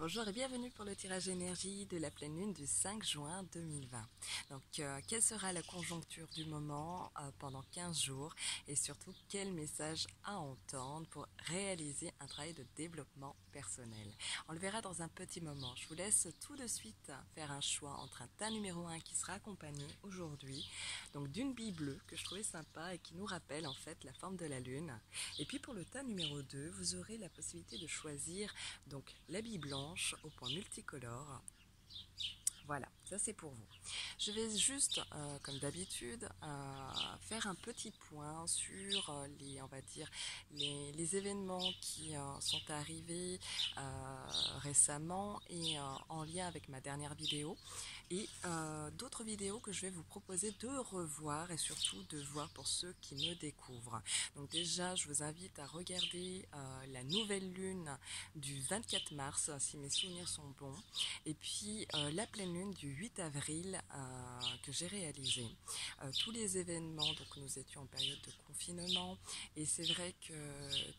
Bonjour et bienvenue pour le tirage énergie de la pleine lune du 5 juin 2020. Donc, quelle sera la conjoncture du moment pendant 15 jours et surtout quel message à entendre pour réaliser un travail de développement personnel. On le verra dans un petit moment. Je vous laisse tout de suite faire un choix entre un tas numéro 1 qui sera accompagné aujourd'hui donc d'une bille bleue que je trouvais sympa et qui nous rappelle en fait la forme de la lune. Et puis pour le tas numéro 2, vous aurez la possibilité de choisir donc la bille blanche au point multicolore. Voilà, ça c'est pour vous. Je vais juste, comme d'habitude, faire un petit point sur on va dire, les événements qui sont arrivés récemment et en lien avec ma dernière vidéo et d'autres vidéos que je vais vous proposer de revoir et surtout de voir pour ceux qui me découvrent. Donc déjà, je vous invite à regarder la nouvelle lune du 24 mars, si mes souvenirs sont bons, et puis la pleine lune du 8 avril que j'ai réalisé. Tous les événements, donc nous étions en période de confinement et c'est vrai que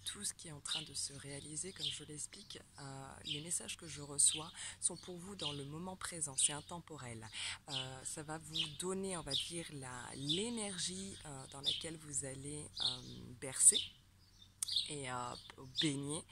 tout ce qui est en train de se réaliser, comme je l'explique, les messages que je reçois sont pour vous dans le moment présent, c'est intemporel. Ça va vous donner, on va dire, l'énergie dans laquelle vous allez bercer et baigner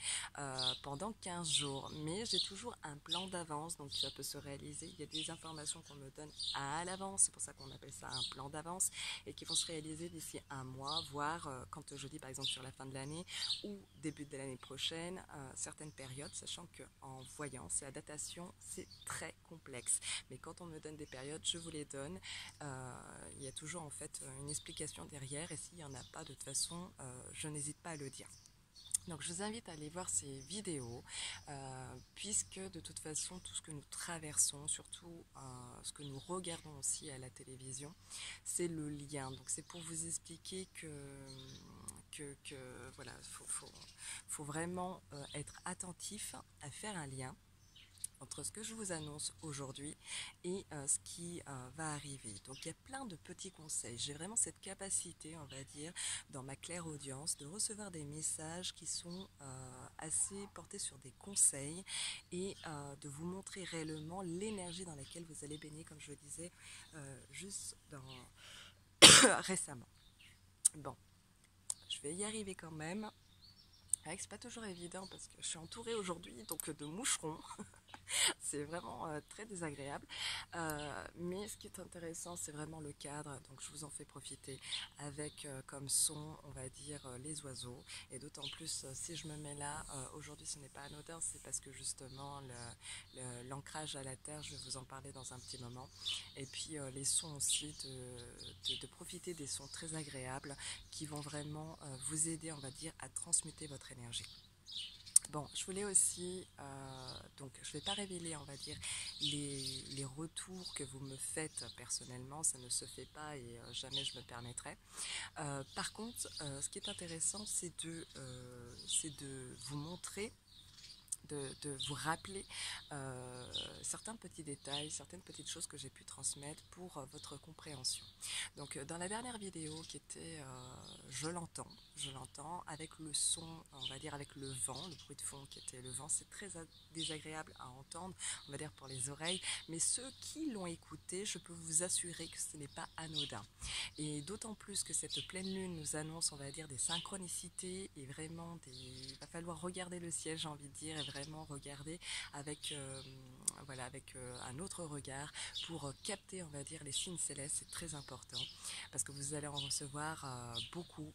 pendant 15 jours. Mais j'ai toujours un plan d'avance, donc ça peut se réaliser. Il y a des informations qu'on me donne à l'avance, c'est pour ça qu'on appelle ça un plan d'avance, et qui vont se réaliser d'ici un mois, voire quand je dis par exemple sur la fin de l'année ou début de l'année prochaine, certaines périodes, sachant qu'en voyance et à datation, c'est très complexe. Mais quand on me donne des périodes, je vous les donne. Il y a toujours en fait une explication derrière, et s'il n'y en a pas, de toute façon, je n'hésite pas à le dire. Donc je vous invite à aller voir ces vidéos puisque de toute façon tout ce que nous traversons, surtout ce que nous regardons aussi à la télévision, c'est le lien. Donc c'est pour vous expliquer que voilà, faut vraiment être attentif à faire un lien entre ce que je vous annonce aujourd'hui et ce qui va arriver. Donc il y a plein de petits conseils. J'ai vraiment cette capacité, on va dire, dans ma claire audience, de recevoir des messages qui sont assez portés sur des conseils et de vous montrer réellement l'énergie dans laquelle vous allez baigner, comme je le disais juste récemment. Bon, je vais y arriver quand même. C'est pas toujours évident parce que je suis entourée aujourd'hui donc de moucherons. C'est vraiment très désagréable. Mais ce qui est intéressant, c'est vraiment le cadre. Donc je vous en fais profiter avec comme son, on va dire, les oiseaux. Et d'autant plus, si je me mets là, aujourd'hui ce n'est pas anodin, c'est parce que justement l'ancrage à la terre, je vais vous en parler dans un petit moment. Et puis les sons aussi, de profiter des sons très agréables qui vont vraiment vous aider, on va dire, à transmuter votre énergie. Bon, je voulais aussi, donc je ne vais pas révéler, on va dire, les retours que vous me faites personnellement, ça ne se fait pas et jamais je me permettrai. Par contre, ce qui est intéressant, c'est de vous montrer, de vous rappeler certains petits détails, certaines petites choses que j'ai pu transmettre pour votre compréhension. Donc dans la dernière vidéo qui était je l'entends avec le son, on va dire avec le vent, le bruit de fond qui était le vent, c'est très désagréable à entendre, on va dire pour les oreilles, mais ceux qui l'ont écouté, je peux vous assurer que ce n'est pas anodin. Et d'autant plus que cette pleine lune nous annonce, on va dire, des synchronicités et vraiment il va falloir regarder le ciel, j'ai envie de dire, et vraiment regarder avec un autre regard pour capter, on va dire, les signes célestes. C'est très important parce que vous allez en recevoir beaucoup.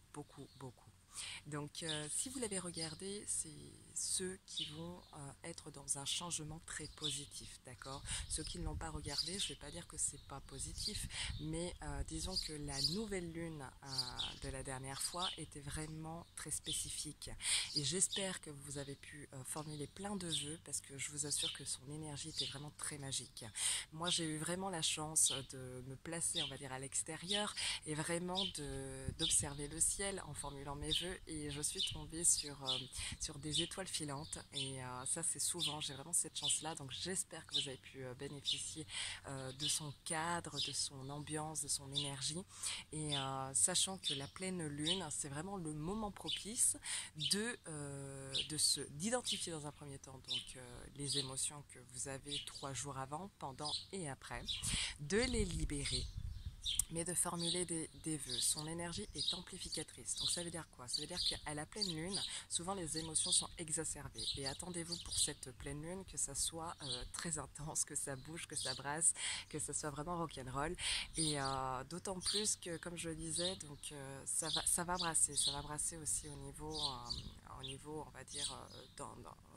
Donc si vous l'avez regardé, c'est ceux qui vont être dans un changement très positif, d'accord? Ceux qui ne l'ont pas regardé, je ne vais pas dire que c'est pas positif, mais disons que la nouvelle lune de la dernière fois était vraiment très spécifique. Et j'espère que vous avez pu formuler plein de vœux parce que je vous assure que son énergie était vraiment très magique. Moi, j'ai eu vraiment la chance de me placer, on va dire, à l'extérieur et vraiment d'observer le ciel en formulant mes vœux jeu et je suis tombée sur des étoiles filantes et ça c'est souvent, j'ai vraiment cette chance-là, donc j'espère que vous avez pu bénéficier de son cadre, de son ambiance, de son énergie et sachant que la pleine lune, c'est vraiment le moment propice d'identifier dans un premier temps donc les émotions que vous avez 3 jours avant, pendant et après, de les libérer mais de formuler des vœux. Son énergie est amplificatrice. Donc ça veut dire quoi? Ça veut dire qu'à la pleine lune, souvent les émotions sont exacerbées. Et attendez-vous pour cette pleine lune que ça soit très intense, que ça bouge, que ça brasse, que ça soit vraiment rock'n'roll. Et d'autant plus que, comme je le disais, donc ça va brasser aussi au niveau, on va dire,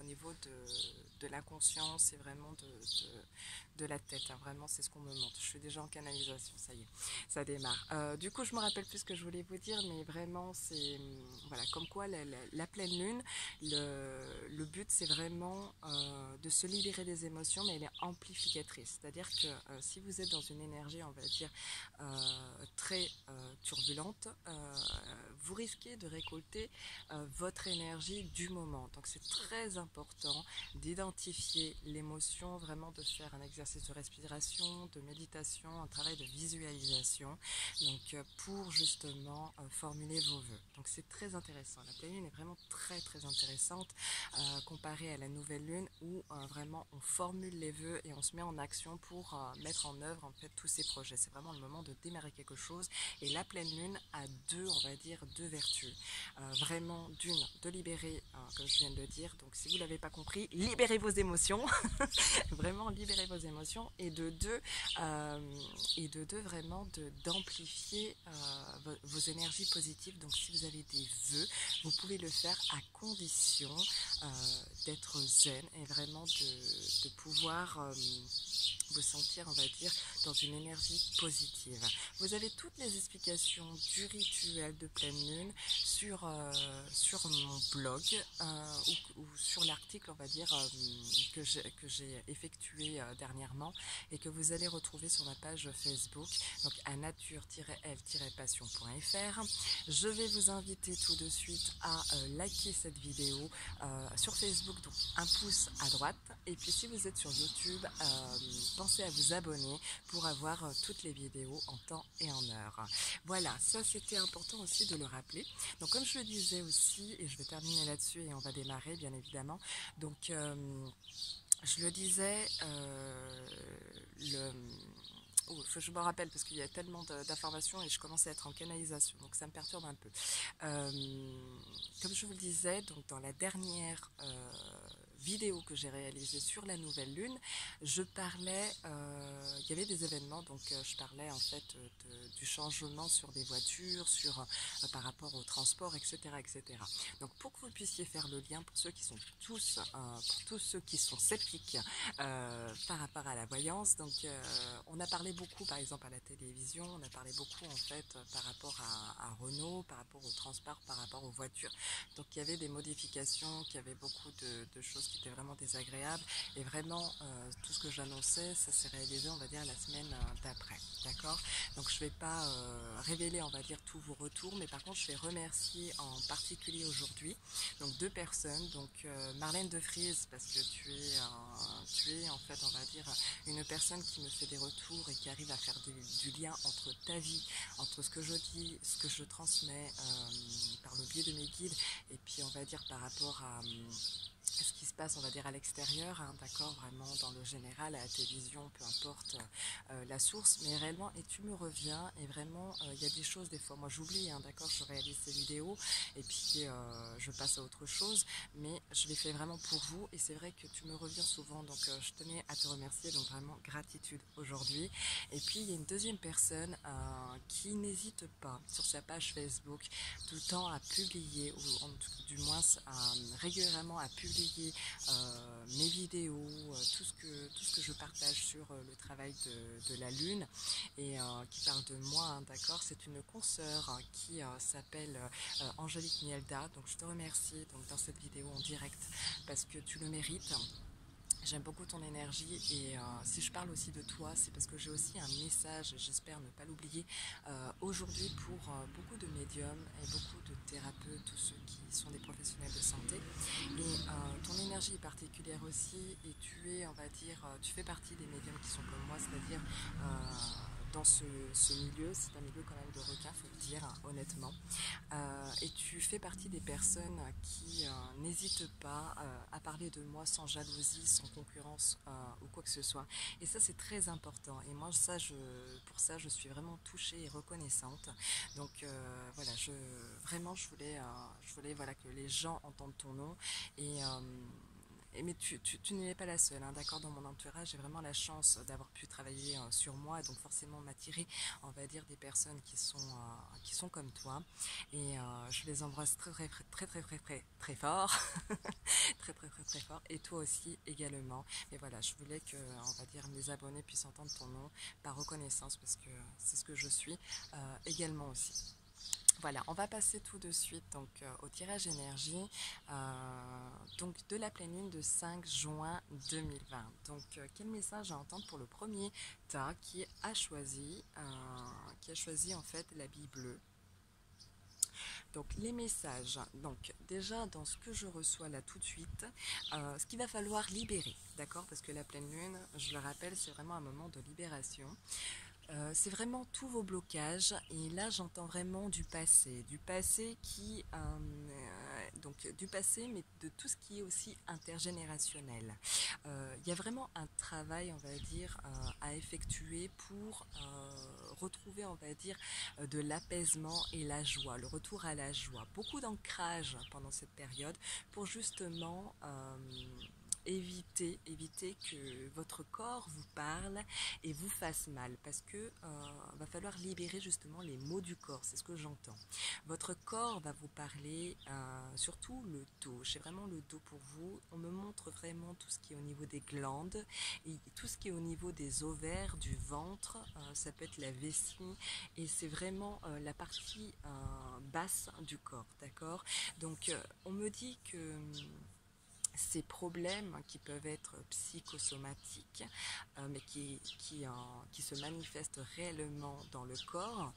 au niveau de l'inconscience et vraiment de la tête. Hein. Vraiment, c'est ce qu'on me montre. Je suis déjà en canalisation, ça y est. Ça démarre. Du coup, je me rappelle plus ce que je voulais vous dire, mais vraiment, c'est voilà, comme quoi la pleine lune, le but, c'est vraiment de se libérer des émotions, mais elle est amplificatrice. C'est-à-dire que si vous êtes dans une énergie, on va dire, très turbulente, vous risquez de récolter votre énergie du moment. Donc, c'est très important d'identifier l'émotion, vraiment de faire un exercice de respiration, de méditation, un travail de visualisation, donc pour justement formuler vos vœux. Donc c'est très intéressant. La pleine lune est vraiment très très intéressante comparée à la nouvelle lune où vraiment on formule les vœux et on se met en action pour mettre en œuvre en fait tous ces projets. C'est vraiment le moment de démarrer quelque chose et la pleine lune a on va dire deux vertus. Vraiment d'une, de libérer, comme je viens de le dire, donc si vous ne l'avez pas compris, libérez vos émotions, vraiment libérez vos émotions et de deux vraiment d'amplifier vos énergies positives. Donc si vous avez des vœux, vous pouvez le faire à condition d'être zen et vraiment de pouvoir vous sentir, on va dire, dans une énergie positive. Vous avez toutes les explications du rituel de pleine lune sur mon blog ou sur l'article, on va dire, que j'ai effectué dernièrement et que vous allez retrouver sur ma page Facebook, donc à nature-l-passion.fr. Je vais vous inviter tout de suite à liker cette vidéo sur Facebook, donc un pouce à droite, et puis si vous êtes sur YouTube, pensez à vous abonner pour avoir toutes les vidéos en temps et en heure. Voilà, ça c'était important aussi de le rappeler. Donc comme je le disais aussi, et je vais terminer là-dessus et on va démarrer bien évidemment, donc je le disais, je me rappelle parce qu'il y a tellement d'informations et je commence à être en canalisation, donc ça me perturbe un peu. Comme je vous le disais, donc dans la dernière vidéo que j'ai réalisée sur la nouvelle lune, je parlais, il y avait des événements, donc je parlais en fait du changement sur des voitures, par rapport au transport, etc., etc. Donc pour que vous puissiez faire le lien, pour ceux qui sont pour tous ceux qui sont sceptiques par rapport à la voyance, donc on a parlé beaucoup, par exemple à la télévision, on a parlé beaucoup en fait par rapport à Renault, par rapport au transport, par rapport aux voitures. Donc il y avait des modifications, qu'il y avait beaucoup de choses qui étaient vraiment désagréables et vraiment tout ce que j'annonçais, ça s'est réalisé, on va dire, la semaine d'après, d'accord? Donc je vais pas révéler, on va dire, tous vos retours, mais par contre je vais remercier en particulier aujourd'hui donc 2 personnes, donc Marlène de Vries, parce que tu es en fait, on va dire, une personne qui me fait des retours et qui arrive à faire du lien entre ta vie, entre ce que je dis, ce que je transmets par le biais de mes guides, et puis on va dire par rapport à ce qui se passe, on va dire, à l'extérieur, hein, d'accord, vraiment dans le général, à la télévision, peu importe la source, mais réellement, et tu me reviens, et vraiment, il y a des choses, des fois, moi j'oublie, hein, d'accord, je réalise ces vidéos, et puis je passe à autre chose, mais je les fais vraiment pour vous, et c'est vrai que tu me reviens souvent, donc je tenais à te remercier, donc vraiment, gratitude aujourd'hui. Et puis, il y a une deuxième personne qui n'hésite pas, sur sa page Facebook, tout le temps à publier, ou du moins régulièrement à publier mes vidéos, tout ce que je partage sur le travail de la lune et qui parle de moi, hein, d'accord, c'est une consoeur qui s'appelle Angélique Nielda, donc je te remercie donc, dans cette vidéo en direct parce que tu le mérites. J'aime beaucoup ton énergie et si je parle aussi de toi, c'est parce que j'ai aussi un message, j'espère ne pas l'oublier, aujourd'hui pour beaucoup de médiums et beaucoup de thérapeutes, tous ceux qui sont des professionnels de santé. Et ton énergie est particulière aussi et tu es, on va dire, tu fais partie des médiums qui sont comme moi, c'est-à-dire dans ce milieu, c'est un milieu quand même de requins, faut le dire, hein, honnêtement. Et tu fais partie des personnes qui n'hésitent pas à parler de moi sans jalousie, sans concurrence ou quoi que ce soit. Et ça, c'est très important. Et moi, pour ça, je suis vraiment touchée et reconnaissante. Donc voilà, vraiment, je voulais voilà, que les gens entendent ton nom. Et mais tu n'es pas la seule, hein, d'accord. Dans mon entourage, j'ai vraiment la chance d'avoir pu travailler sur moi, et donc forcément m'attirer, on va dire, des personnes qui sont comme toi. Et je les embrasse très fort, très fort. Et toi aussi également. Mais voilà, je voulais que, on va dire, mes abonnés puissent entendre ton nom par reconnaissance, parce que c'est ce que je suis également aussi. Voilà, on va passer tout de suite donc au tirage énergie donc de la pleine lune de 5 juin 2020. Donc quel message à entendre pour le premier tas qui a choisi en fait l'habit bleu. Donc les messages, donc déjà dans ce que je reçois là tout de suite, ce qu'il va falloir libérer, d'accord, parce que la pleine lune, je le rappelle, c'est vraiment un moment de libération. C'est vraiment tous vos blocages et là j'entends vraiment du passé qui donc du passé mais de tout ce qui est aussi intergénérationnel. Il y a vraiment un travail on va dire à effectuer pour retrouver on va dire de l'apaisement et la joie, le retour à la joie, beaucoup d'ancrage pendant cette période pour justement éviter que votre corps vous parle et vous fasse mal parce que va falloir libérer justement les maux du corps, c'est ce que j'entends. Votre corps va vous parler, surtout le dos, j'ai vraiment le dos pour vous, on me montre vraiment tout ce qui est au niveau des glandes et tout ce qui est au niveau des ovaires, du ventre, ça peut être la vessie et c'est vraiment la partie basse du corps, d'accord. Donc on me dit que ces problèmes qui peuvent être psychosomatiques, mais qui se manifestent réellement dans le corps,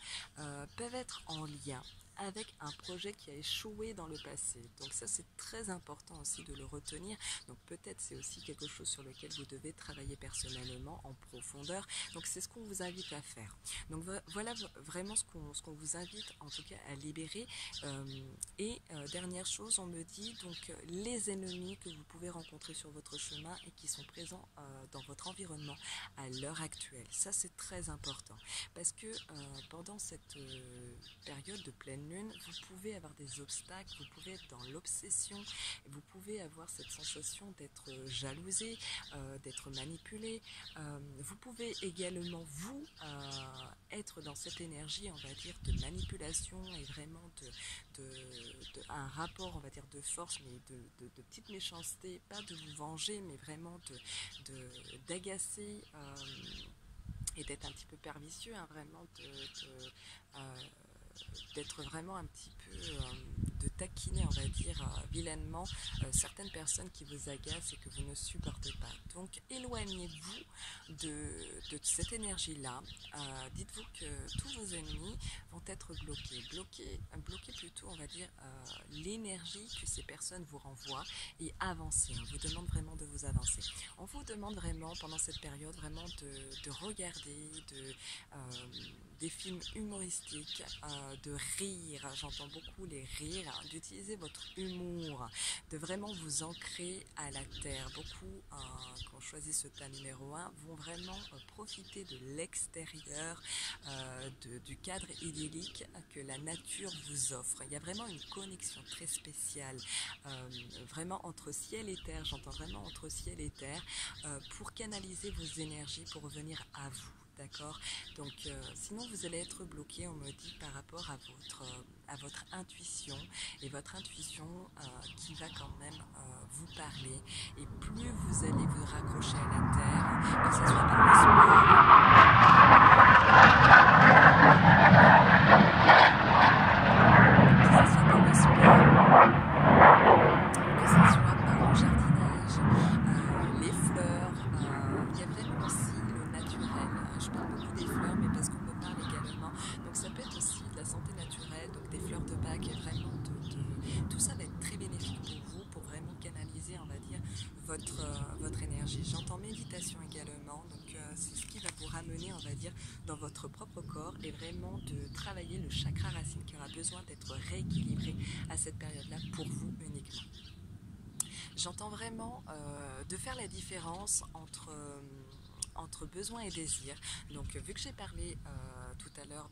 peuvent être en lien avec un projet qui a échoué dans le passé. Donc ça c'est très important aussi de le retenir. Donc peut-être c'est aussi quelque chose sur lequel vous devez travailler personnellement en profondeur. Donc c'est ce qu'on vous invite à faire. Donc voilà vraiment ce qu'on vous invite en tout cas à libérer. Et dernière chose, on me dit donc les ennemis que vous pouvez rencontrer sur votre chemin et qui sont présents dans votre environnement à l'heure actuelle. Ça c'est très important parce que pendant cette période de pleine lune, vous pouvez avoir des obstacles, vous pouvez être dans l'obsession, vous pouvez avoir cette sensation d'être jalousé, d'être manipulé. Vous pouvez également, vous, être dans cette énergie, on va dire, de manipulation et vraiment un rapport, on va dire, de force, mais de petite méchanceté, pas de vous venger, mais vraiment d'agacer et d'être un petit peu pernicieux, hein, vraiment d'être vraiment un petit peu de taquiner on va dire vilainement certaines personnes qui vous agacent et que vous ne supportez pas. Donc éloignez-vous de cette énergie là. Dites-vous que tous vos ennemis vont être bloqués plutôt on va dire l'énergie que ces personnes vous renvoient et avancez. On vous demande vraiment de vous avancer. On vous demande vraiment pendant cette période vraiment de regarder des films humoristiques, de rire, j'entends beaucoup les rires, d'utiliser votre humour, de vraiment vous ancrer à la terre. Beaucoup, quand on choisit ce tas numéro 1, vont vraiment profiter de l'extérieur, du cadre idyllique que la nature vous offre. Il y a vraiment une connexion très spéciale, vraiment entre ciel et terre, j'entends vraiment entre ciel et terre, pour canaliser vos énergies, pour revenir à vous. D'accord. Donc sinon vous allez être bloqué, on me dit, par rapport à votre intuition et votre intuition qui va quand même vous parler et plus vous allez vous raccrocher à la terre, que ce soit par le sport, que ce soit par le jardinage, les fleurs, cardiaque et vraiment tout ça va être très bénéfique pour vous, pour vraiment canaliser, on va dire, votre énergie. J'entends méditation également, donc c'est ce qui va vous ramener, on va dire, dans votre propre corps et vraiment de travailler le chakra racine qui aura besoin d'être rééquilibré à cette période-là pour vous uniquement. J'entends vraiment de faire la différence entre besoin et désir. Donc vu que j'ai parlé tout à l'heure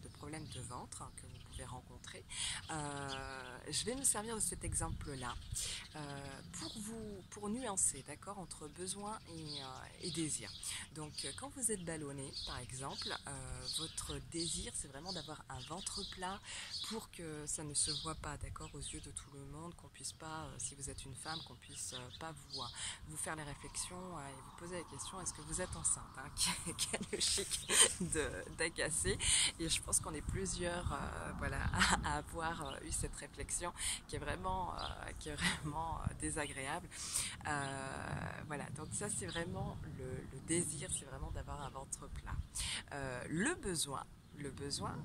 de problèmes de ventre que vous pouvez rencontrer, je vais me servir de cet exemple-là pour nuancer, d'accord, entre besoin et désir. Donc quand vous êtes ballonné, par exemple, votre désir, c'est vraiment d'avoir un ventre plat pour que ça ne se voit pas, d'accord, aux yeux de tout le monde, qu'on puisse pas, si vous êtes une femme, qu'on puisse pas vous faire les réflexions et vous poser la question, est-ce que vous êtes enceinte, hein, qui a le chic d'agacer. Et je pense qu'on est plusieurs voilà, à avoir eu cette réflexion qui est vraiment désagréable. Voilà, donc ça c'est vraiment le désir, c'est vraiment d'avoir un ventre plat. Le besoin,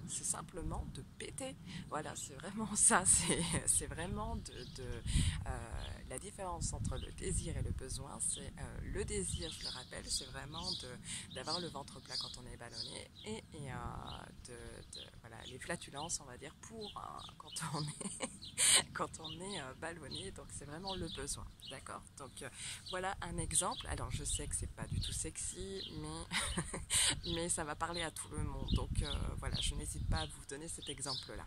c'est simplement de péter. Voilà, c'est vraiment ça. C'est vraiment la différence entre le désir et le besoin. C'est le désir, je le rappelle, c'est vraiment d'avoir le ventre plat quand on est ballonné et voilà, les flatulences, on va dire, pour quand on est ballonné. Donc c'est vraiment le besoin, d'accord. Donc voilà un exemple. Alors je sais que c'est pas du tout sexy, mais ça va parler à tout le monde. Donc voilà, je n'hésite pas à vous donner cet exemple-là.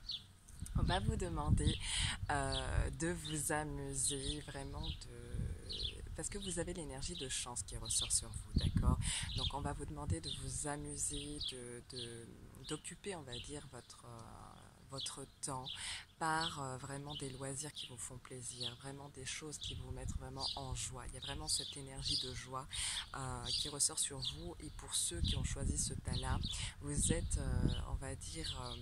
On va vous demander de vous amuser vraiment parce que vous avez l'énergie de chance qui ressort sur vous, d'accord. Donc on va vous demander de vous amuser, d'occuper, on va dire, votre temps par vraiment des loisirs qui vous font plaisir, vraiment des choses qui vous mettent vraiment en joie. Il y a vraiment cette énergie de joie qui ressort sur vous. Et pour ceux qui ont choisi ce tas-là, vous êtes, on va dire,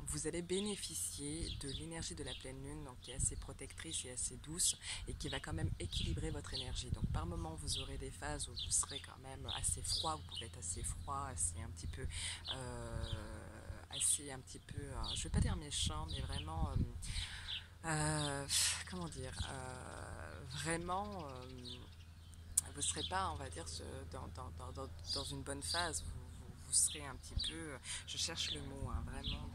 vous allez bénéficier de l'énergie de la pleine lune, donc qui est assez protectrice et assez douce et qui va quand même équilibrer votre énergie. Donc par moment, vous aurez des phases où vous serez quand même assez froid, vous pouvez être assez froid, assez un petit peu... je vais pas dire méchant, mais vraiment, comment dire, vraiment, vous serez pas, on va dire, dans une bonne phase. Vous serez un petit peu, je cherche le mot, hein, vraiment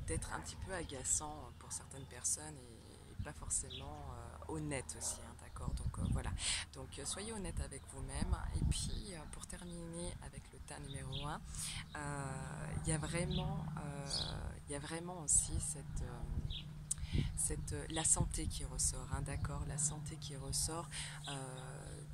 d'être un petit peu agaçant pour certaines personnes et pas forcément honnête aussi, hein, d'accord. Donc voilà, donc soyez honnête avec vous-même. Et puis pour terminer avec le tas numéro 1, il y a vraiment aussi la santé qui ressort, hein, d'accord, la santé qui ressort.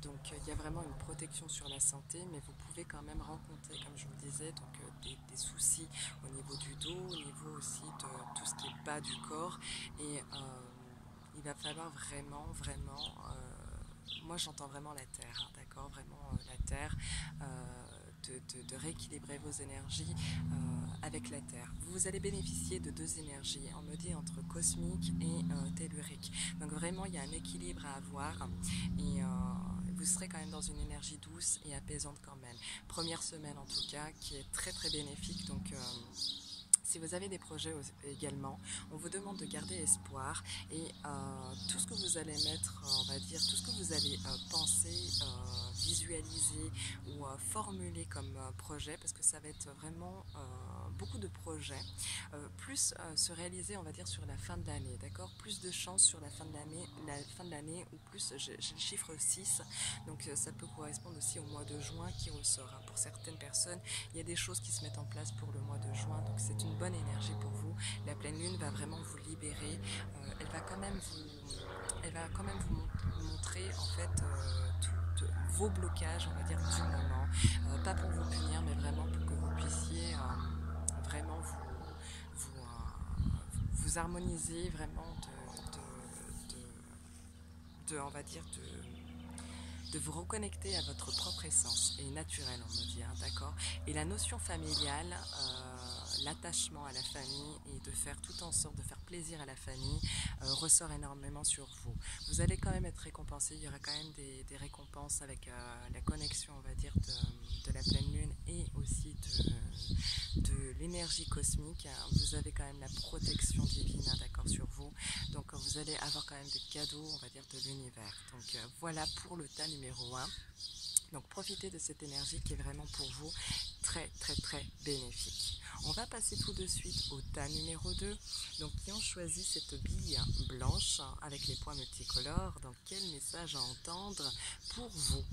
Donc il y a vraiment une protection sur la santé, mais vous pouvez quand même rencontrer, comme je vous le disais, donc des soucis au niveau du dos, au niveau aussi de tout ce qui est bas du corps. Et il va falloir vraiment, moi j'entends vraiment la terre, hein, d'accord, vraiment la terre. De rééquilibrer vos énergies avec la Terre. Vous allez bénéficier de deux énergies, on me dit entre cosmique et tellurique. Donc vraiment, il y a un équilibre à avoir et vous serez quand même dans une énergie douce et apaisante quand même. Première semaine en tout cas, qui est très très bénéfique. Donc si vous avez des projets également, on vous demande de garder espoir et tout ce que vous allez mettre, on va dire, tout ce que vous allez penser, visualiser ou formuler comme projet, parce que ça va être vraiment beaucoup de projets, plus se réaliser, on va dire, sur la fin de l'année, d'accord. Plus de chance sur la fin de l'année, ou plus, j'ai le chiffre 6, donc ça peut correspondre aussi au mois de juin qui ressort, hein. Pour certaines personnes, il y a des choses qui se mettent en place pour le mois de juin, donc c'est une bonne énergie pour vous. La pleine lune va vraiment vous libérer, elle va quand même vous montrer en fait tous vos blocages, on va dire, du moment, pas pour vous punir, mais vraiment pour que vous puissiez vraiment vous harmoniser, vraiment on va dire, de vous reconnecter à votre propre essence et naturelle, on me dit, hein, d'accord. Et la notion familiale, l'attachement à la famille et de faire tout en sorte de faire plaisir à la famille ressort énormément sur vous. Vous allez quand même être récompensé, il y aura quand même des récompenses avec la connexion, on va dire, de la pleine lune et aussi de l'énergie cosmique. Vous avez quand même la protection divine, d'accord, sur vous. Donc vous allez avoir quand même des cadeaux, on va dire, de l'univers. Donc voilà pour le tas numéro 1. Donc profitez de cette énergie qui est vraiment pour vous très très très bénéfique. On va passer tout de suite au tas numéro 2. Donc qui ont choisi cette bille blanche avec les points multicolores. Donc quel message à entendre pour vous?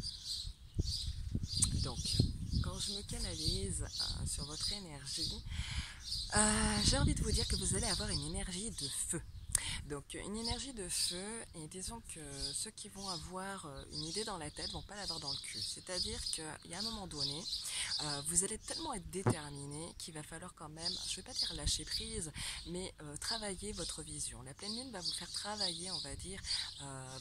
Donc quand je me canalise sur votre énergie, j'ai envie de vous dire que vous allez avoir une énergie de feu. Donc une énergie de feu, et disons que ceux qui vont avoir une idée dans la tête vont pas l'avoir dans le cul. C'est-à-dire qu'il y a un moment donné, vous allez tellement être déterminé qu'il va falloir quand même, je ne vais pas dire lâcher prise, mais travailler votre vision. La pleine lune va vous faire travailler, on va dire,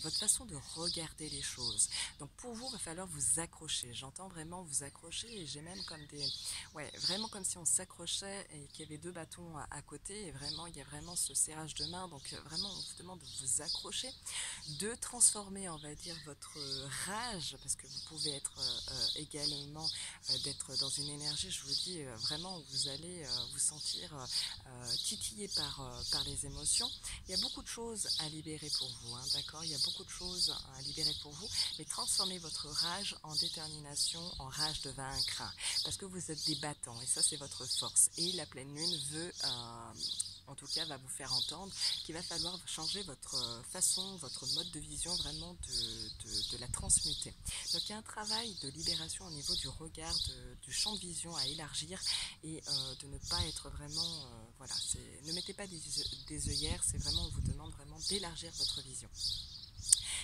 votre façon de regarder les choses. Donc pour vous, il va falloir vous accrocher. J'entends vraiment vous accrocher, et j'ai même comme des... Ouais, vraiment comme si on s'accrochait et qu'il y avait deux bâtons à côté, et vraiment, il y a vraiment ce serrage de main. Donc vraiment, on vous demande de vous accrocher, de transformer, on va dire, votre rage, parce que vous pouvez être également d'être dans une énergie, je vous dis, vraiment, où vous allez vous sentir titillé par les émotions. Il y a beaucoup de choses à libérer pour vous, hein, d'accord? Il y a beaucoup de choses à libérer pour vous, mais transformez votre rage en détermination, en rage de vaincre, parce que vous êtes des battants, et ça, c'est votre force. Et la pleine lune veut... en tout cas, va vous faire entendre qu'il va falloir changer votre façon, votre mode de vision, vraiment de la transmuter. Donc il y a un travail de libération au niveau du regard, du champ de vision à élargir, et de ne pas être vraiment... voilà, ne mettez pas des œillères, c'est vraiment, on vous demande vraiment d'élargir votre vision.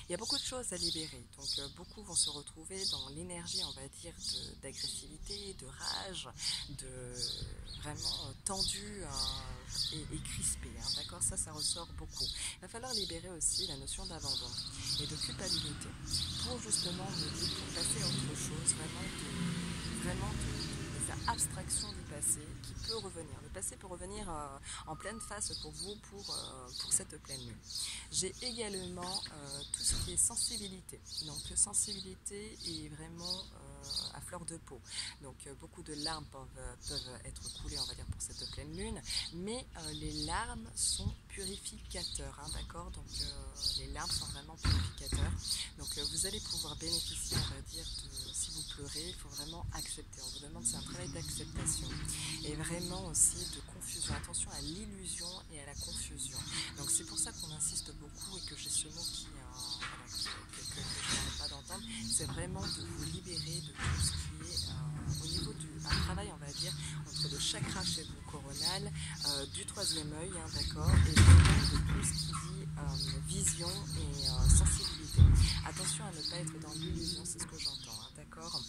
Il y a beaucoup de choses à libérer, donc beaucoup vont se retrouver dans l'énergie, on va dire, d'agressivité, de rage, de vraiment tendu et crispé, hein, d'accord? Ça ressort beaucoup. Il va falloir libérer aussi la notion d'abandon et de culpabilité pour justement pour passer à autre chose, vraiment de faire abstraction du passé qui peut revenir. Le passé peut revenir en pleine face pour vous pour cette pleine lune. J'ai également tout ce qui est sensibilité. Donc sensibilité est vraiment à fleur de peau. Donc beaucoup de larmes peuvent être coulées, on va dire, pour cette pleine lune, mais les larmes sont purificateurs, hein, d'accord? Donc les larmes sont vraiment purificateurs. Donc vous allez pouvoir bénéficier, on va dire, si vous pleurez, il faut vraiment accepter. On vous demande, c'est un travail d'acceptation et vraiment aussi de confusion. Attention à l'illusion et à la confusion. Donc c'est pour ça qu'on insiste beaucoup et que j'ai ce mot que je n'arrête pas d'entendre. C'est vraiment de vous libérer de tout ce qui est au niveau d'un travail, on va dire, entre le chakra chez vous coronal, du troisième œil, hein, d'accord, et vraiment de tout ce qui dit vision et sensibilité. Attention à ne pas être dans l'illusion, c'est ce que j'entends, hein, d'accord.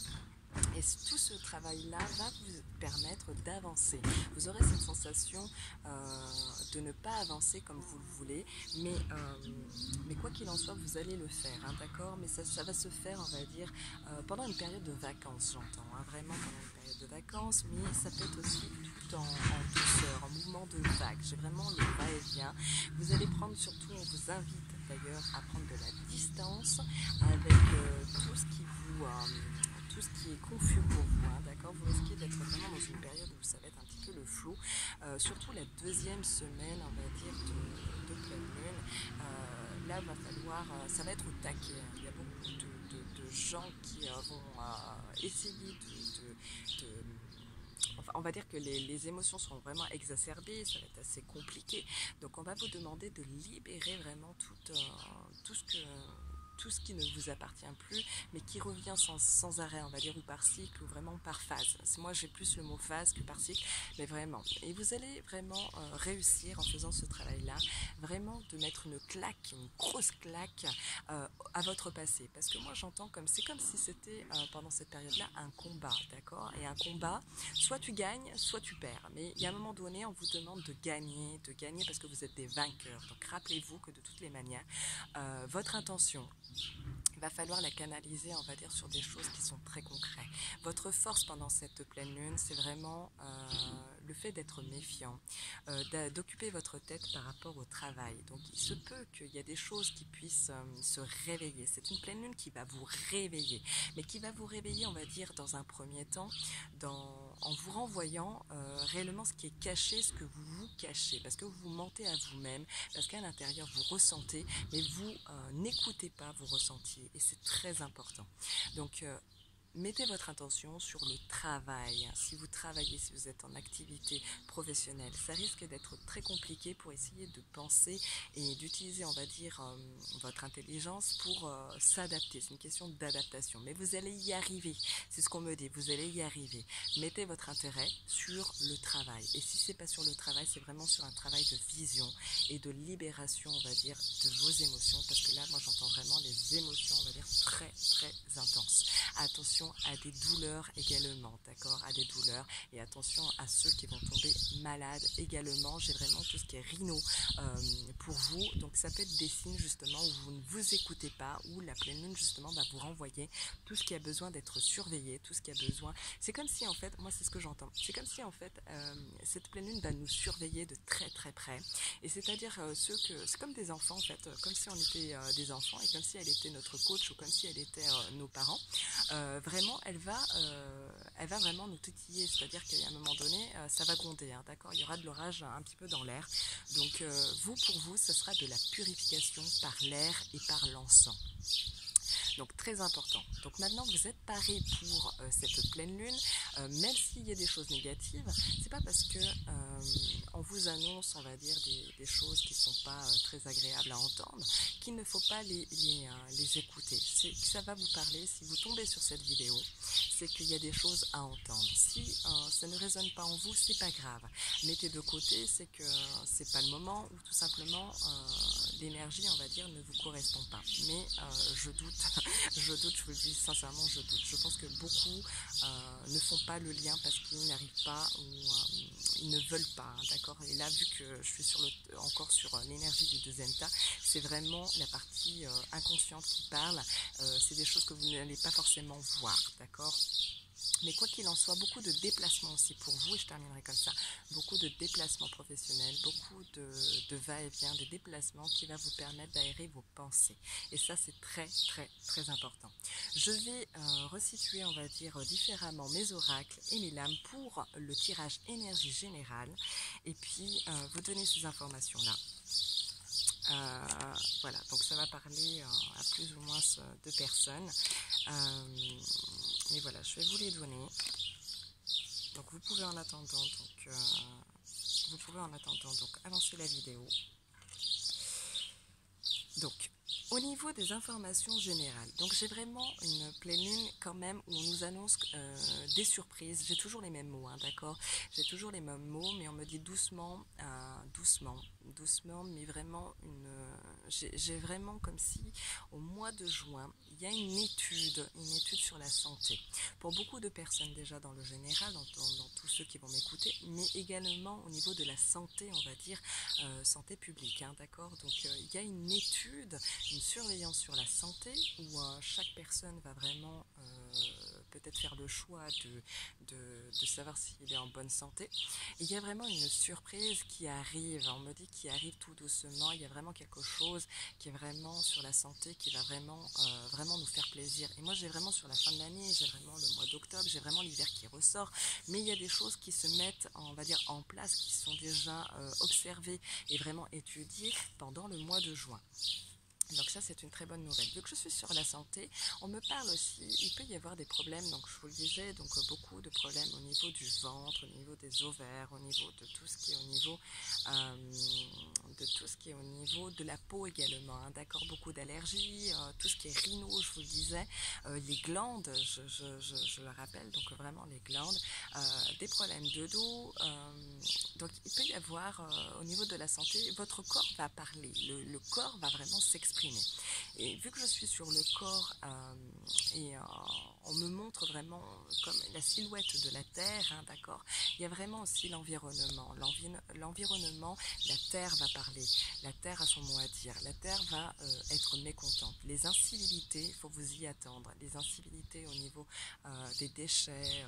Et tout ce travail-là va vous permettre d'avancer. Vous aurez cette sensation de ne pas avancer comme vous le voulez, mais quoi qu'il en soit, vous allez le faire, hein, d'accord? Mais ça va se faire, on va dire, pendant une période de vacances, j'entends, hein, vraiment pendant une période de vacances, mais ça peut être aussi tout en douceur, en mouvement de vague. J'ai vraiment le va-et-vient. Vous allez prendre, surtout, on vous invite d'ailleurs à prendre de la distance avec tout ce qui vous... tout ce qui est confus pour vous, hein, d'accord? Vous risquez d'être vraiment dans une période où ça va être un petit peu le flou, surtout la deuxième semaine, on va dire, de pleine lune. Là, va falloir, ça va être au taquet, hein. Il y a beaucoup de gens qui vont essayer enfin, on va dire que les émotions seront vraiment exacerbées, ça va être assez compliqué. Donc on va vous demander de libérer vraiment tout ce qui ne vous appartient plus, mais qui revient sans arrêt, on va dire, ou par cycle, ou vraiment par phase. Moi, j'ai plus le mot phase que par cycle, mais vraiment. Et vous allez vraiment réussir en faisant ce travail-là, vraiment de mettre une claque, une grosse claque à votre passé. Parce que moi, j'entends c'est comme si c'était pendant cette période-là un combat, d'accord? Et un combat, soit tu gagnes, soit tu perds. Mais il y a un moment donné, on vous demande de gagner parce que vous êtes des vainqueurs. Donc rappelez-vous que de toutes les manières, votre intention, il va falloir la canaliser, on va dire, sur des choses qui sont très concrètes. Votre force pendant cette pleine lune, c'est vraiment le fait d'être méfiant, d'occuper votre tête par rapport au travail. Donc il se peut qu'il y ait des choses qui puissent se réveiller. C'est une pleine lune qui va vous réveiller, mais qui va vous réveiller, on va dire, dans un premier temps, en vous renvoyant réellement ce qui est caché, ce que vous vous cachez, parce que vous mentez à vous-même, parce qu'à l'intérieur vous ressentez, mais vous n'écoutez pas vos ressentis, et c'est très important. Donc mettez votre intention sur le travail. Si vous travaillez, si vous êtes en activité professionnelle, ça risque d'être très compliqué pour essayer de penser et d'utiliser, on va dire, votre intelligence pour s'adapter. C'est une question d'adaptation. Mais vous allez y arriver. C'est ce qu'on me dit. Vous allez y arriver. Mettez votre intérêt sur le travail. Et si c'est pas sur le travail, c'est vraiment sur un travail de vision et de libération, on va dire, de vos émotions. Parce que là, moi, j'entends vraiment les émotions, on va dire, très, très intenses. Attention à des douleurs également, d'accord, à des douleurs, et attention à ceux qui vont tomber malades également. J'ai vraiment tout ce qui est rhino pour vous, donc ça peut être des signes justement où vous ne vous écoutez pas, où la pleine lune justement va vous renvoyer tout ce qui a besoin d'être surveillé, tout ce qui a besoin, c'est comme si en fait, moi c'est ce que j'entends, c'est comme si en fait cette pleine lune va nous surveiller de très très près, et c'est-à-dire c'est comme des enfants en fait, comme si on était des enfants, et comme si elle était notre coach, ou comme si elle était nos parents. Vraiment, elle va vraiment nous titiller, c'est-à-dire qu'à un moment donné, ça va gronder, hein, d'accord. Il y aura de l'orage un petit peu dans l'air. Donc, pour vous, ce sera de la purification par l'air et par l'encens. Donc très important. Donc maintenant vous êtes paré pour cette pleine lune, même s'il y a des choses négatives, c'est pas parce que on vous annonce, on va dire, des choses qui sont pas très agréables à entendre, qu'il ne faut pas les écouter. Ça va vous parler. Si vous tombez sur cette vidéo, c'est qu'il y a des choses à entendre. Si ça ne résonne pas en vous, c'est pas grave. Mettez de côté, c'est que c'est pas le moment, ou tout simplement l'énergie, on va dire, ne vous correspond pas. Mais je doute, je vous le dis sincèrement, je doute. Je pense que beaucoup ne font pas le lien parce qu'ils n'arrivent pas, ou ils ne veulent pas, hein, d'accord. Et là, vu que je suis encore sur l'énergie du deuxième tas, c'est vraiment la partie inconsciente qui parle. C'est des choses que vous n'allez pas forcément voir, d'accord. Mais quoi qu'il en soit, beaucoup de déplacements aussi pour vous, et je terminerai comme ça, beaucoup de déplacements professionnels, beaucoup de va-et-vient, de déplacements qui va vous permettre d'aérer vos pensées. Et ça, c'est très, très, très important. Je vais resituer, on va dire, différemment mes oracles et mes lames pour le tirage énergie générale, et puis vous donner ces informations-là. Voilà, donc ça va parler à plus ou moins de personnes. Mais voilà, je vais vous les donner. Donc vous pouvez en attendant avancer la vidéo. Donc au niveau des informations générales, donc j'ai vraiment une pleine lune quand même où on nous annonce des surprises. J'ai toujours les mêmes mots, hein, d'accord. J'ai toujours les mêmes mots, mais on me dit doucement, doucement, mais vraiment j'ai vraiment comme si au mois de juin, il y a une étude sur la santé. Pour beaucoup de personnes déjà dans le général, dans tous ceux qui vont m'écouter, mais également au niveau de la santé, on va dire, santé publique, hein, d'accord. Donc il y a une étude, une surveillance sur la santé où chaque personne va vraiment peut-être faire le choix de savoir s'il est en bonne santé. Et il y a vraiment une surprise qui arrive, on me dit qu'il arrive tout doucement, il y a vraiment quelque chose qui est vraiment sur la santé, qui va vraiment, vraiment nous faire plaisir. Et moi j'ai vraiment sur la fin de l'année, j'ai vraiment le mois d'octobre, j'ai vraiment l'hiver qui ressort, mais il y a des choses qui se mettent, on va dire, en place, qui sont déjà observées et vraiment étudiées pendant le mois de juin. Donc ça c'est une très bonne nouvelle. Vu que je suis sur la santé, on me parle aussi, il peut y avoir des problèmes, donc je vous le disais, donc beaucoup de problèmes au niveau du ventre, au niveau des ovaires, au niveau de tout ce qui est au niveau de la peau également, hein, d'accord, beaucoup d'allergies, tout ce qui est rhino, je vous le disais, les glandes, je le rappelle, donc vraiment les glandes, des problèmes de dos, donc il peut y avoir au niveau de la santé, votre corps va parler, le corps va vraiment s'exprimer. exprimer. Et vu que je suis sur le corps on me montre vraiment comme la silhouette de la Terre, hein, d'accord. Il y a vraiment aussi l'environnement. L'environnement, la Terre va parler. La Terre a son mot à dire. La Terre va être mécontente. Les incivilités, il faut vous y attendre. Les incivilités au niveau des déchets,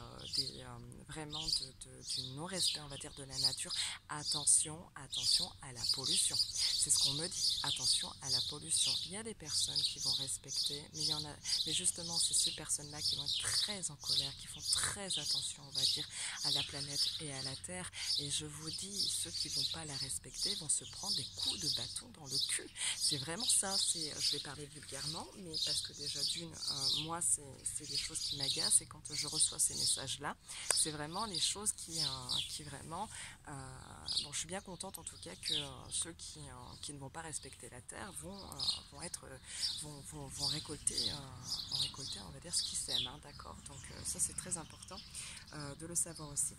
vraiment du non-respect, on va dire, de la nature. Attention à la pollution. C'est ce qu'on me dit. Attention à la pollution. Il y a des personnes qui vont respecter, mais justement, c'est ces personnes-là qui vont être très en colère, qui font très attention, on va dire, à la planète et à la Terre. Et je vous dis, ceux qui vont pas la respecter vont se prendre des coups de bâton dans le cul. C'est vraiment ça. Je vais parler vulgairement, mais parce que déjà moi, c'est des choses qui m'agacent. Et quand je reçois ces messages-là, c'est vraiment les choses qui vraiment... bon, je suis bien contente en tout cas que ceux qui ne vont pas respecter la terre vont récolter, on va dire, ce qu'ils sèment, hein, d'accord. Donc ça c'est très important de le savoir aussi.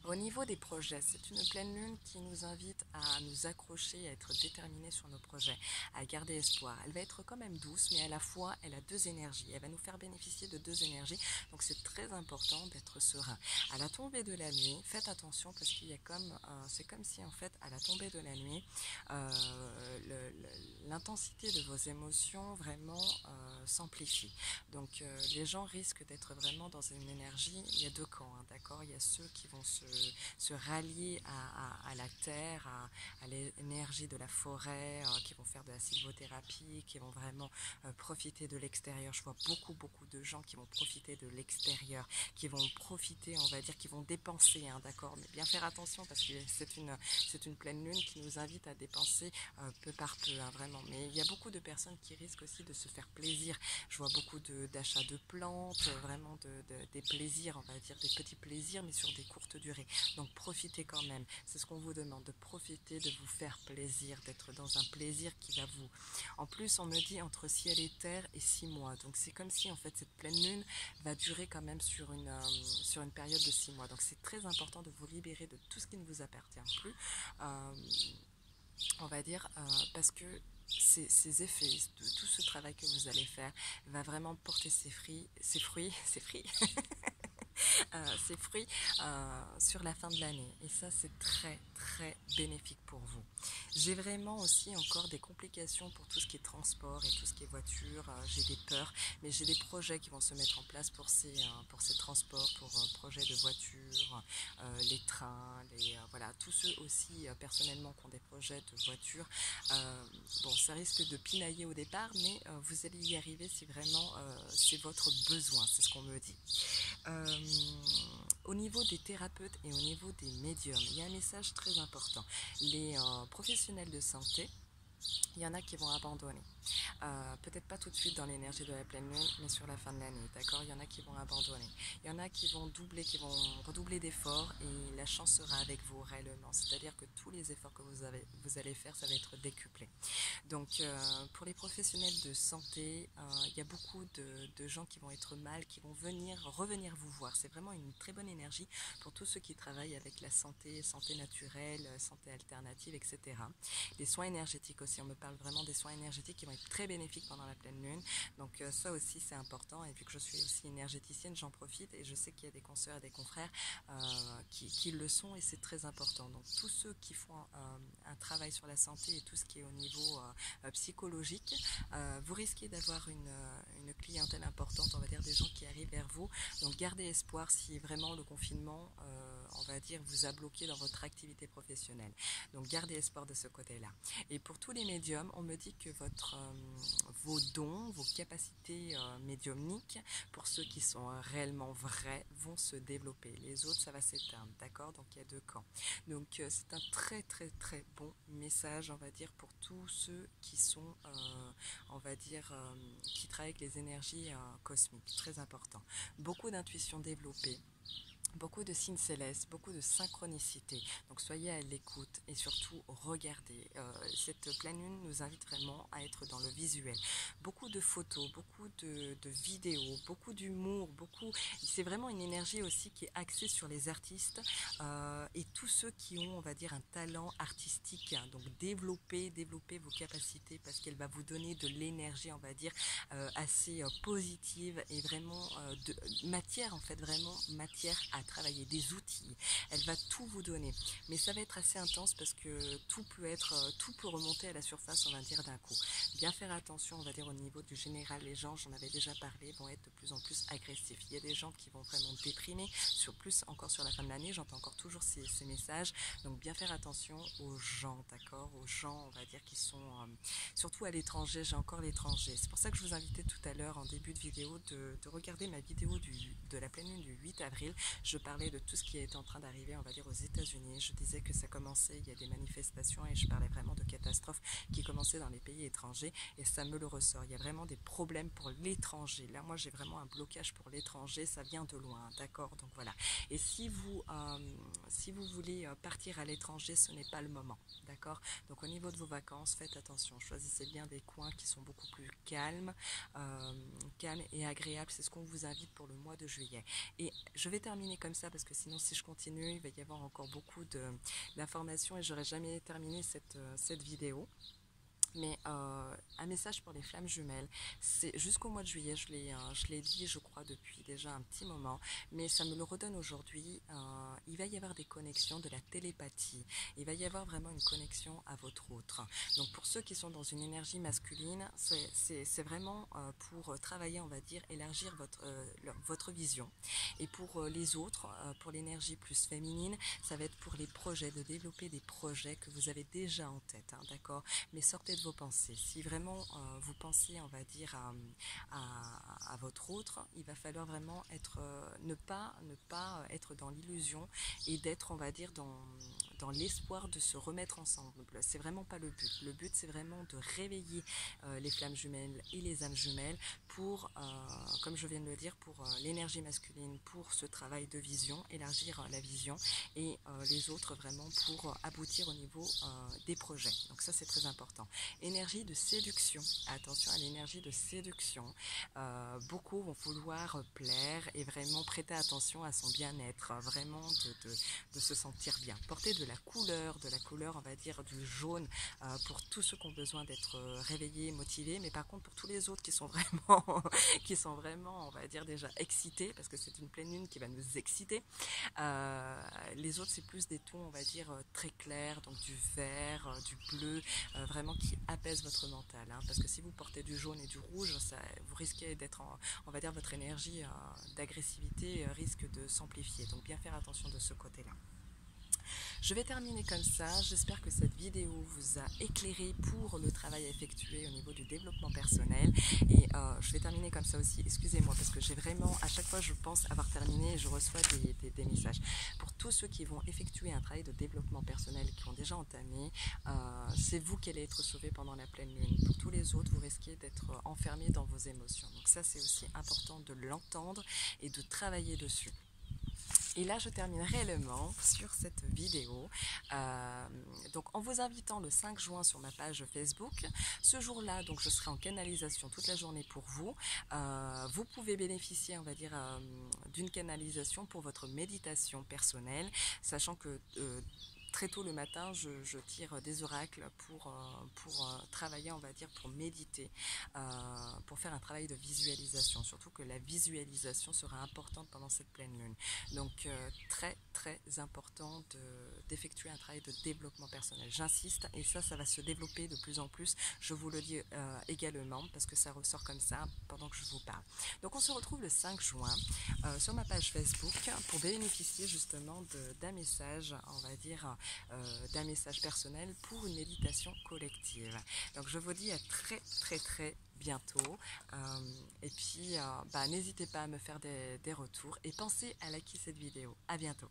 Au niveau des projets, c'est une pleine lune qui nous invite à nous accrocher, à être déterminés sur nos projets, à garder espoir. Elle va être quand même douce, mais à la fois, elle a deux énergies. Elle va nous faire bénéficier de deux énergies, donc c'est très important d'être serein. À la tombée de la nuit, faites attention parce qu'il y a c'est comme si en fait, à la tombée de la nuit, l'intensité de vos émotions vraiment s'amplifie. Donc les gens risquent d'être vraiment dans une énergie. Il y a deux camps, hein, d'accord. Il y a ceux qui vont se rallier à la terre, à l'énergie de la forêt, qui vont faire de la sylvothérapie, qui vont vraiment profiter de l'extérieur. Je vois beaucoup de gens qui vont profiter de l'extérieur, qui vont profiter, on va dire, qui vont dépenser, hein, d'accord. Mais bien faire attention parce que c'est une pleine lune qui nous invite à dépenser peu par peu, hein, vraiment. Mais il y a beaucoup de personnes qui risquent aussi de se faire plaisir. Je vois beaucoup d'achats de plantes, vraiment des plaisirs, on va dire, des petits plaisirs, mais sur des courtes durées. Donc profitez quand même. C'est ce qu'on vous demande, de profiter, de vous faire plaisir, d'être dans un plaisir qui va vous... En plus, on me dit entre ciel et terre et 6 mois. Donc c'est comme si en fait cette pleine lune va durer quand même sur une période de 6 mois. Donc c'est très important de vous libérer de tout ce qui ne vous appartient plus. On va dire parce que ces effets de tout ce travail que vous allez faire va vraiment porter ses fruits ses fruits sur la fin de l'année. Et ça, c'est très bénéfique pour vous. J'ai vraiment aussi encore des complications pour tout ce qui est transport et tout ce qui est voiture. J'ai des peurs, mais j'ai des projets qui vont se mettre en place pour ces transports, pour projets de voiture, les trains, voilà, tous ceux aussi personnellement qui ont des projets de voiture. Bon, ça risque de pinailler au départ, mais vous allez y arriver si vraiment c'est votre besoin, c'est ce qu'on me dit. Au niveau des thérapeutes et au niveau des médiums, il y a un message très important. Les professionnels de santé, il y en a qui vont abandonner. Peut-être pas tout de suite dans l'énergie de la pleine lune, mais sur la fin de l'année, d'accord. Il y en a qui vont abandonner. Il y en a qui vont redoubler d'efforts et la chance sera avec vous réellement. C'est-à-dire que tous les efforts que vous allez faire, ça va être décuplé. Donc pour les professionnels de santé, il y a beaucoup de gens qui vont être mal, qui vont revenir vous voir. C'est vraiment une très bonne énergie pour tous ceux qui travaillent avec la santé naturelle, santé alternative, etc. Les soins énergétiques aussi, on me parle vraiment des soins énergétiques qui vont être très bénéfiques pendant la pleine lune. Donc ça aussi c'est important, et vu que je suis aussi énergéticienne, j'en profite et je sais qu'il y a des consoeurs et des confrères qui le sont, et c'est très important. Donc tous ceux qui font un travail sur la santé et tout ce qui est au niveau psychologique, vous risquez d'avoir une clientèle importante, on va dire des gens qui arrivent vers vous. Donc gardez espoir si vraiment le confinement on va dire vous a bloqué dans votre activité professionnelle. Donc gardez espoir de ce côté-là. Et pour tous les médiums, on me dit que vos dons, vos capacités médiumniques, pour ceux qui sont réellement vrais, vont se développer. Les autres, ça va s'éteindre, d'accord. Donc il y a deux camps. Donc c'est un très bon message, on va dire, pour tous ceux qui sont, on va dire, qui travaillent avec les énergies cosmiques. Très important. Beaucoup d'intuition développée. beaucoup de signes célestes, beaucoup de synchronicité. Donc soyez à l'écoute et surtout regardez. Cette pleine lune nous invite vraiment à être dans le visuel. Beaucoup de photos, beaucoup de vidéos, beaucoup d'humour, beaucoup. C'est vraiment une énergie aussi qui est axée sur les artistes et tous ceux qui ont, on va dire, un talent artistique. Donc développez vos capacités parce qu'elle va vous donner de l'énergie, on va dire, assez positive et vraiment de matière, en fait, vraiment matière à travailler, des outils. Elle va tout vous donner. Mais ça va être assez intense parce que tout peut remonter à la surface, on va dire, d'un coup. Bien faire attention, on va dire, au niveau du général. Les gens, j'en avais déjà parlé, vont être de plus en plus agressifs. Il y a des gens qui vont vraiment déprimer, plus encore sur la fin de l'année, j'entends encore toujours ces messages. Donc bien faire attention aux gens, d'accord, aux gens, on va dire, qui sont surtout à l'étranger. J'ai encore l'étranger. C'est pour ça que je vous invitais tout à l'heure en début de vidéo de regarder ma vidéo de la pleine lune du 8 avril. Je parlais de tout ce qui était en train d'arriver, on va dire, aux États-Unis. Je disais que ça commençait, il y a des manifestations et je parlais vraiment de catastrophes qui commençaient dans les pays étrangers et ça me le ressort. Il y a vraiment des problèmes pour l'étranger. Là, moi, j'ai vraiment un blocage pour l'étranger. Ça vient de loin, d'accord? Donc voilà. Et si vous voulez partir à l'étranger, ce n'est pas le moment, d'accord? Donc au niveau de vos vacances, faites attention. Choisissez bien des coins qui sont beaucoup plus calmes et agréables. C'est ce qu'on vous invite pour le mois de juillet. Et je vais terminer comme ça parce que sinon, si je continue, il va y avoir encore beaucoup d'informations et j'aurai jamais terminé cette vidéo. Mais un message pour les flammes jumelles, c'est jusqu'au mois de juillet, je l'ai dit je crois depuis déjà un petit moment, mais ça me le redonne aujourd'hui, il va y avoir des connexions, de la télépathie, il va y avoir vraiment une connexion à votre autre. Donc pour ceux qui sont dans une énergie masculine, c'est vraiment pour travailler, on va dire, élargir votre vision. Et pour les autres, pour l'énergie plus féminine, ça va être pour les projets, de développer des projets que vous avez déjà en tête, hein, d'accord? Mais sortez de vos pensées. Si vraiment vous pensez, on va dire, à votre autre, il va falloir vraiment ne pas être dans l'illusion et d'être, on va dire, dans l'espoir de se remettre ensemble. C'est vraiment pas le but. Le but, c'est vraiment de réveiller les flammes jumelles et les âmes jumelles pour, comme je viens de le dire, pour l'énergie masculine, pour ce travail de vision, élargir la vision et les autres vraiment pour aboutir au niveau des projets. Donc ça, c'est très important. Énergie de séduction. Attention à l'énergie de séduction. Beaucoup vont vouloir plaire et vraiment prêter attention à son bien-être, vraiment de se sentir bien. Porter de la couleur, on va dire du jaune pour tous ceux qui ont besoin d'être réveillés, motivés, mais par contre pour tous les autres qui sont vraiment, on va dire déjà excités, parce que c'est une pleine lune qui va nous exciter. Les autres, c'est plus des tons, on va dire, très clairs, donc du vert, du bleu, vraiment qui apaise votre mental. Hein, parce que si vous portez du jaune et du rouge, vous risquez d'être, on va dire, votre énergie d'agressivité risque de s'amplifier. Donc bien faire attention de ce côté-là. Je vais terminer comme ça. J'espère que cette vidéo vous a éclairé pour le travail à effectuer au niveau du développement personnel. Et je vais terminer comme ça aussi. Excusez-moi parce que j'ai vraiment, à chaque fois je pense avoir terminé et je reçois des messages. Pour tous ceux qui vont effectuer un travail de développement personnel qui ont déjà entamé, c'est vous qui allez être sauvés pendant la pleine lune. Pour tous les autres, vous risquez d'être enfermés dans vos émotions. Donc ça, c'est aussi important de l'entendre et de travailler dessus. Et là, je termine réellement sur cette vidéo. Donc, en vous invitant le 5 juin sur ma page Facebook. Ce jour-là, donc, je serai en canalisation toute la journée pour vous. Vous pouvez bénéficier, on va dire, d'une canalisation pour votre méditation personnelle, sachant que très tôt le matin, je tire des oracles pour travailler, on va dire, pour méditer, pour faire un travail de visualisation. Surtout que la visualisation sera importante pendant cette pleine lune. Donc, très, très important d'effectuer un travail de développement personnel. J'insiste, et ça va se développer de plus en plus. Je vous le dis également, parce que ça ressort comme ça pendant que je vous parle. Donc, on se retrouve le 5 juin sur ma page Facebook pour bénéficier justement d'un message, on va dire, d'un message personnel pour une méditation collective. Donc je vous dis à très très très bientôt et puis n'hésitez pas à me faire des retours et pensez à liker cette vidéo. À bientôt.